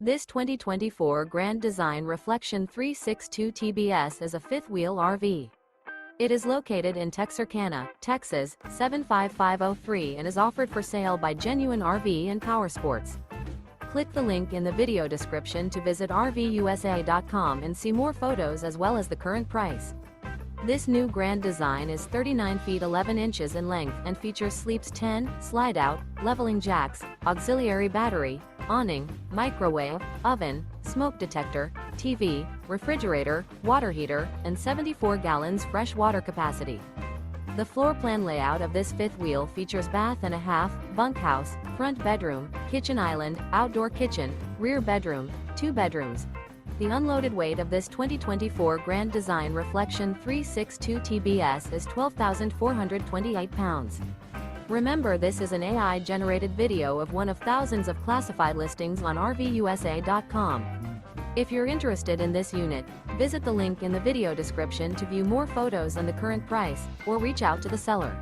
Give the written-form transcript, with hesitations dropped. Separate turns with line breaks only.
This 2024 Grand Design Reflection 362 TBS is a fifth-wheel RV. It is located in Texarkana, Texas, 75503 and is offered for sale by Genuine RV and Powersports. Click the link in the video description to visit RVUSA.com and see more photos as well as the current price. This new Grand Design is 39 feet 11 inches in length and features sleeps 10, slide-out, leveling jacks, auxiliary battery, awning, microwave, oven, smoke detector, TV, refrigerator, water heater, and 74 gallons fresh water capacity. The floor plan layout of this fifth wheel features bath and a half, bunkhouse, front bedroom, kitchen island, outdoor kitchen, rear bedroom, 2 bedrooms. The unloaded weight of this 2024 Grand Design Reflection 362 TBS is 12,428 pounds. Remember, this is an AI-generated video of one of thousands of classified listings on RVUSA.com. If you're interested in this unit, visit the link in the video description to view more photos and the current price, or reach out to the seller.